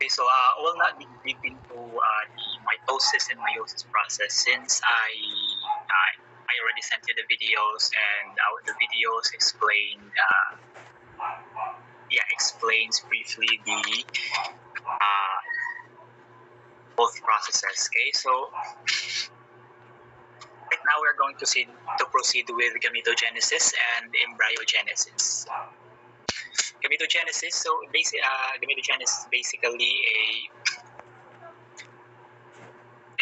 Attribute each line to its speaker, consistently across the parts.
Speaker 1: Okay, so I will not be deep into the mitosis and meiosis process since I already sent you the videos, and the videos explains briefly the both processes. Okay, so right now we're going to proceed with gametogenesis and embryogenesis. Gametogenesis. So gametogenesis is basically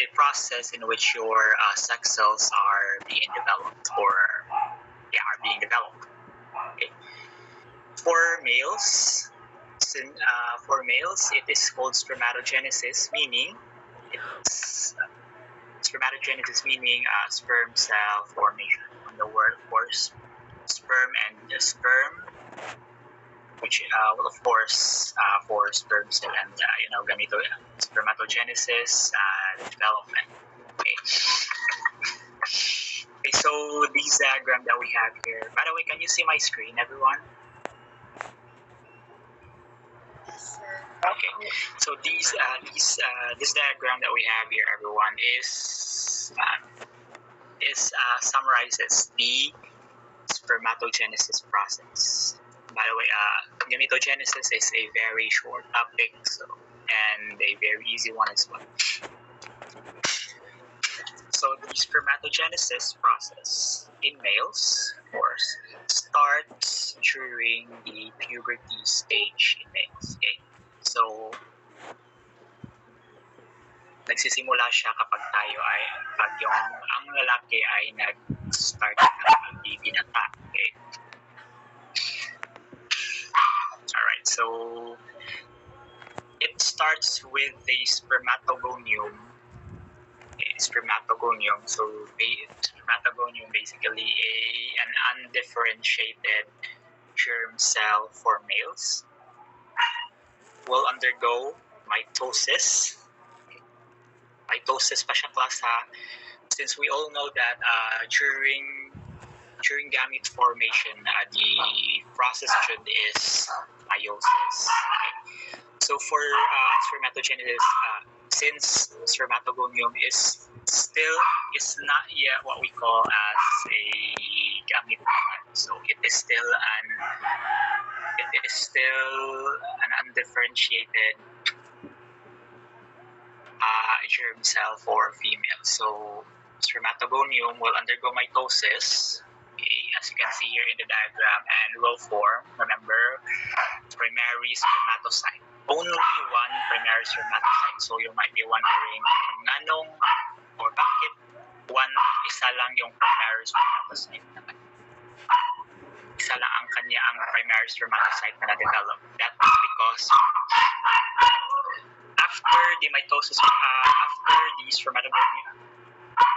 Speaker 1: a process in which your sex cells are being developed, Okay. For males, it is called spermatogenesis, meaning sperm cell formation. On the word, of course, sperm and the sperm, which will of course for sperm cell and spermatogenesis development. Okay. Okay, so this diagram that we have here. By the way, can you see my screen, everyone? Okay. So this diagram that we have here, everyone, is summarizes the spermatogenesis process. By the way, gametogenesis is a very short topic, and a very easy one as well. So the spermatogenesis process in males, of course, starts during the puberty stage in males. Okay? So nagsisimula siya kapag ang lalaki ay nag-start ng pagbibinata. Okay? Alright, so it starts with the spermatogonium. Spermatogonium. So spermatogonium basically an undifferentiated germ cell for males will undergo mitosis. Mitosis pa siya class ha, since we all know that during gamete formation, the process is meiosis. Okay. So for spermatogenesis, since spermatogonium is not yet what we call as a gamete, so it is still an undifferentiated germ cell for female. So spermatogonium will undergo mitosis, okay, as you can see here in the diagram, and will form, remember, primary spermatocyte. Only one primary spermatocyte. So you might be wondering, anong or bakit isa lang yung primary spermatocyte naman? Isa lang ang primary spermatocyte na na-develop. That is because after the mitosis,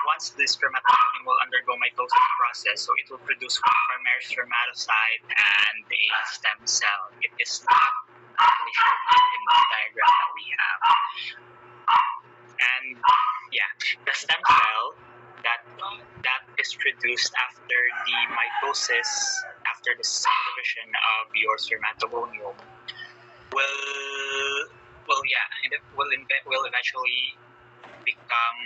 Speaker 1: once the spermatogonium will undergo mitosis process, so it will produce one primary spermatocyte and a stem cell. It is not actually shown in the diagram that we have. And the stem cell that is produced after the mitosis, after the cell division of your spermatogonium, will eventually become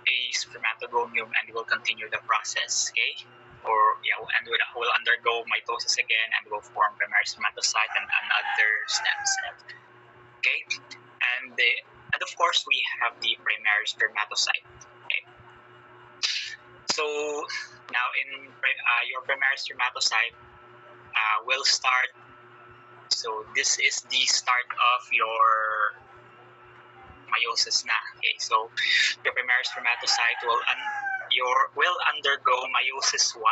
Speaker 1: a spermatogonium and will continue the process. Okay, will undergo mitosis again and will form primary spermatocyte and another stem cell. Okay, and of course we have the primary spermatocyte. Okay. So now in your primary spermatocyte will start. So this is the start of your meiosis na. Okay, so your primary spermatocyte will undergo meiosis 1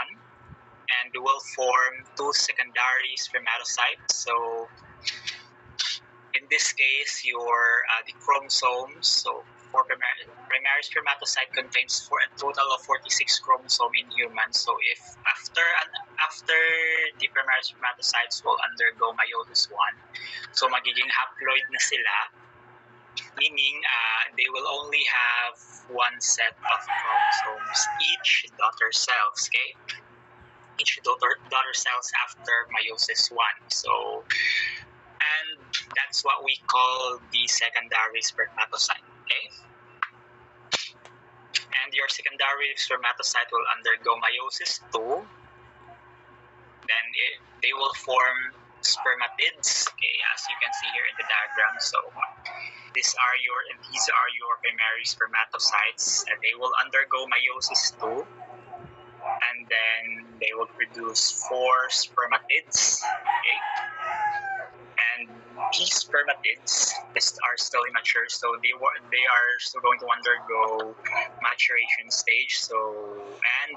Speaker 1: and will form two secondary spermatocytes. So in this case, the chromosomes. So for primary spermatocyte contains a total of 46 chromosomes in humans. So if after the primary spermatocytes will undergo meiosis 1, so magiging haploid na sila, meaning they will only have one set of chromosomes each daughter cells. Okay, each daughter cells after meiosis 1. So, and That's what we call the secondary spermatocyte. Okay? And your secondary spermatocyte will undergo meiosis too. Then they will form spermatids. Okay, as you can see here in the diagram. So these are your primary spermatocytes, and they will undergo meiosis too. And then they will produce 4 spermatids. Okay, and these spermatids are still immature, so they are still going to undergo maturation stage. So, and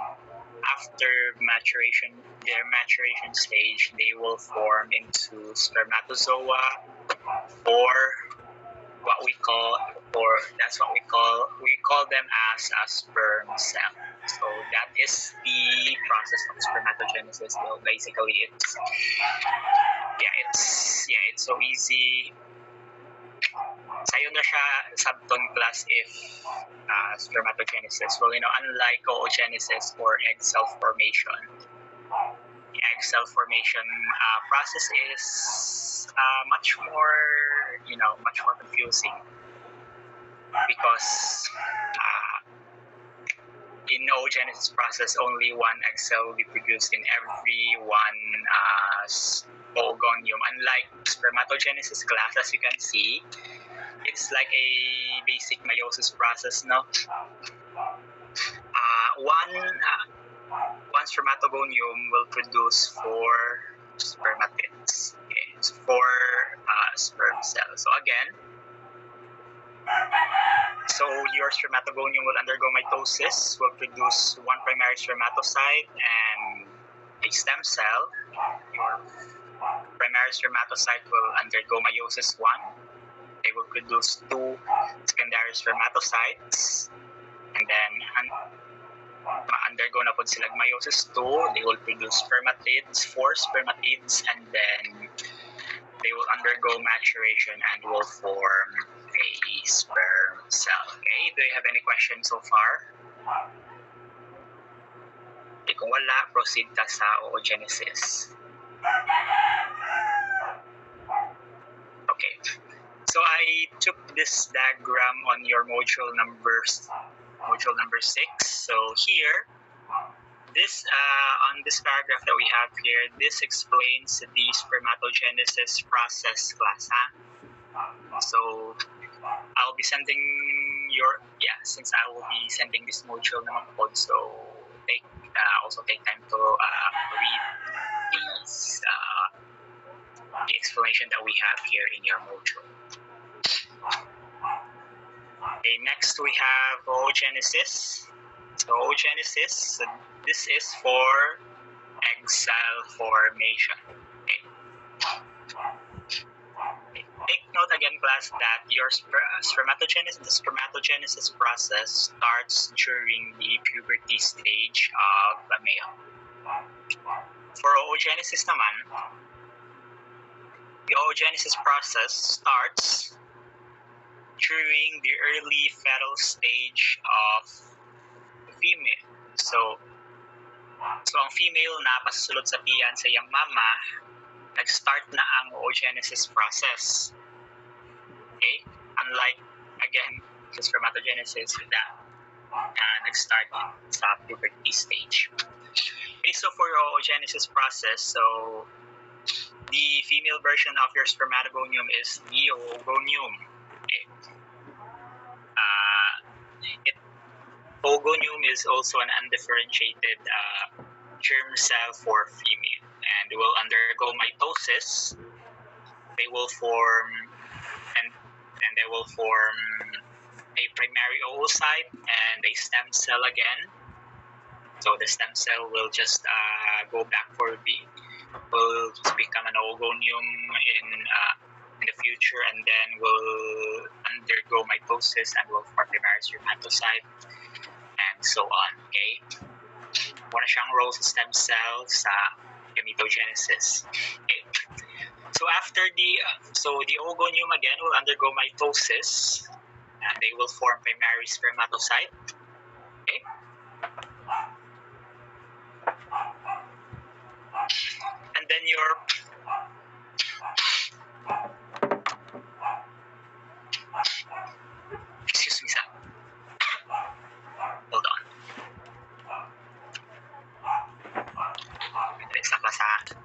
Speaker 1: after their maturation stage, they will form into spermatozoa, or we call them as a sperm cell. So that is the process of spermatogenesis. Well, basically, it's so easy. Sayo na siya subton class if spermatogenesis. Well, unlike oogenesis or egg cell formation, the egg cell formation process is much more confusing, because in oogenesis process, only one egg cell will be produced in every one oogonium. Unlike spermatogenesis class, as you can see, it's like a basic meiosis process, no? One spermatogonium will produce 4 spermatids. Okay, so 4 sperm cells. So again, your spermatogonium will undergo mitosis, will produce 1 primary spermatocyte and a stem cell. Your primary spermatocyte will undergo meiosis 1. They will produce 2 secondary spermatocytes, and then undergo na po sila meiosis 2. They will produce spermatids, 4 spermatids, and then they will undergo maturation and will form a sperm cell. Okay, do you have any questions so far? Okay, kung wala, proceed ka sa oogenesis. Okay, so I took this diagram on your module number 6. So here, on this paragraph that we have here, this explains the spermatogenesis process class. So I'll be sending since I will be sending this module naman po, so also take time to read the explanation that we have here in your module. Okay, next we have oogenesis. So oogenesis, this is for egg cell formation. Okay. Take note again, class, that your the spermatogenesis process starts during the puberty stage of the male. For oogenesis naman, the oogenesis process starts during the early fetal stage of female. So ang female na pasulod sa tiyan sa iyang mama, nag-start na ang oogenesis process. Okay? Unlike, again, sa spermatogenesis, nag-start sa puberty stage. Okay, so for your oogenesis process, so the female version of your spermatogonium is the oogonium. Okay. Oogonium is also an undifferentiated germ cell for female, and will undergo mitosis. They will form a primary oocyte and a stem cell again. So the stem cell will just will just become an oogonium in the future, and then will undergo mitosis and will form primary spermatocyte, and so on. Okay, muna siyang role sa stem cell sa gametogenesis. Okay. So after the oogonium again will undergo mitosis, and they will form primary spermatocyte. Okay. And then sa